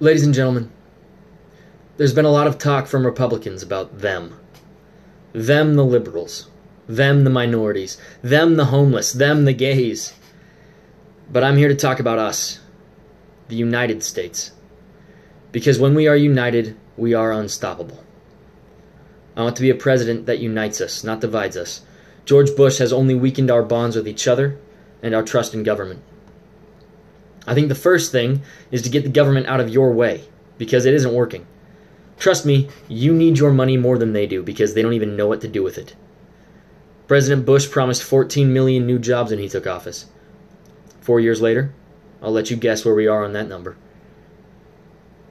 Ladies and gentlemen, there's been a lot of talk from Republicans about them. Them the liberals. Them the minorities. Them the homeless. Them the gays. But I'm here to talk about us, the United States. Because when we are united, we are unstoppable. I want to be a president that unites us, not divides us. George Bush has only weakened our bonds with each other and our trust in government. I think the first thing is to get the government out of your way, because it isn't working. Trust me, you need your money more than they do, because they don't even know what to do with it. President Bush promised 14 million new jobs when he took office. 4 years later, I'll let you guess where we are on that number.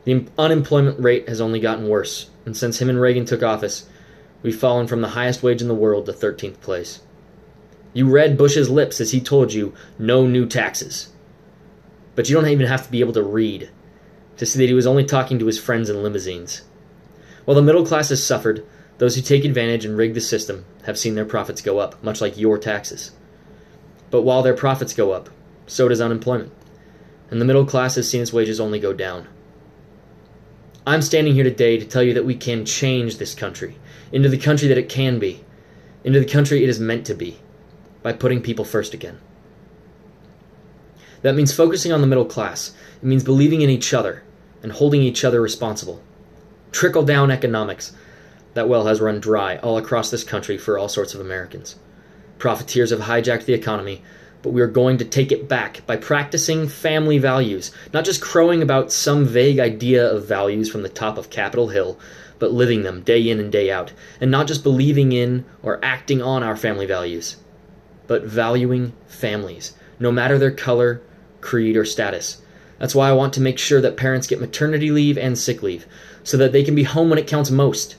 The unemployment rate has only gotten worse, and since him and Reagan took office, we've fallen from the highest wage in the world to 13th place. You read Bush's lips as he told you, no new taxes. But you don't even have to be able to read to see that he was only talking to his friends in limousines. While the middle class has suffered, those who take advantage and rig the system have seen their profits go up, much like your taxes. But while their profits go up, so does unemployment, and the middle class has seen its wages only go down. I'm standing here today to tell you that we can change this country into the country that it can be, into the country it is meant to be, by putting people first again. That means focusing on the middle class. It means believing in each other and holding each other responsible. Trickle-down economics. That well has run dry all across this country for all sorts of Americans. Profiteers have hijacked the economy, but we are going to take it back by practicing family values, not just crowing about some vague idea of values from the top of Capitol Hill, but living them day in and day out, and not just believing in or acting on our family values, but valuing families, no matter their color, creed, or status. That's why I want to make sure that parents get maternity leave and sick leave, so that they can be home when it counts most.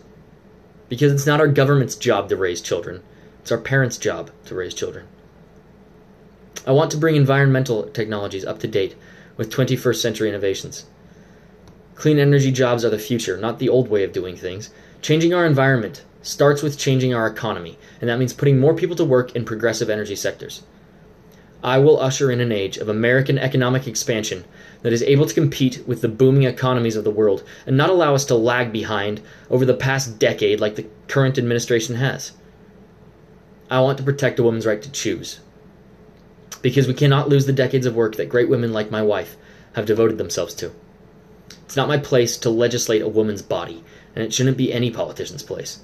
Because it's not our government's job to raise children. It's our parents' job to raise children. I want to bring environmental technologies up to date with 21st century innovations. Clean energy jobs are the future, not the old way of doing things. Changing our environment starts with changing our economy, and that means putting more people to work in progressive energy sectors. I will usher in an age of American economic expansion that is able to compete with the booming economies of the world and not allow us to lag behind over the past decade like the current administration has. I want to protect a woman's right to choose, because we cannot lose the decades of work that great women like my wife have devoted themselves to. It's not my place to legislate a woman's body, and it shouldn't be any politician's place.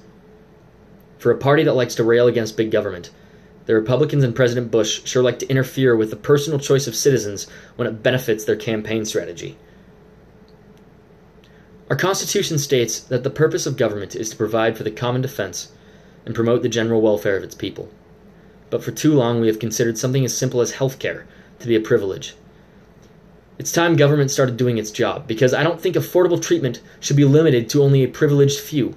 For a party that likes to rail against big government, the Republicans and President Bush sure like to interfere with the personal choice of citizens when it benefits their campaign strategy. Our Constitution states that the purpose of government is to provide for the common defense and promote the general welfare of its people. But for too long we have considered something as simple as health care to be a privilege. It's time government started doing its job, because I don't think affordable treatment should be limited to only a privileged few.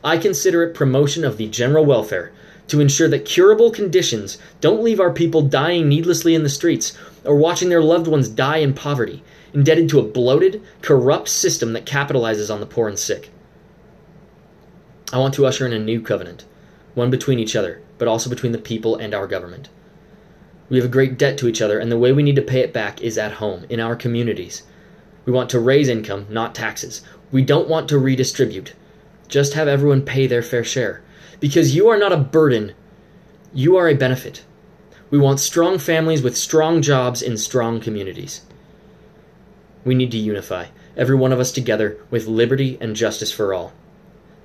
I consider it promotion of the general welfare, to ensure that curable conditions don't leave our people dying needlessly in the streets or watching their loved ones die in poverty, indebted to a bloated, corrupt system that capitalizes on the poor and sick. I want to usher in a new covenant, one between each other, but also between the people and our government. We have a great debt to each other, and the way we need to pay it back is at home, in our communities. We want to raise income, not taxes. We don't want to redistribute. Just have everyone pay their fair share. Because you are not a burden, you are a benefit. We want strong families with strong jobs in strong communities. We need to unify, every one of us together, with liberty and justice for all.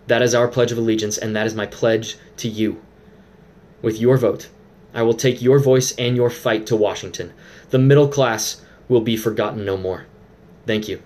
That is our Pledge of Allegiance, and that is my pledge to you. With your vote, I will take your voice and your fight to Washington. The middle class will be forgotten no more. Thank you.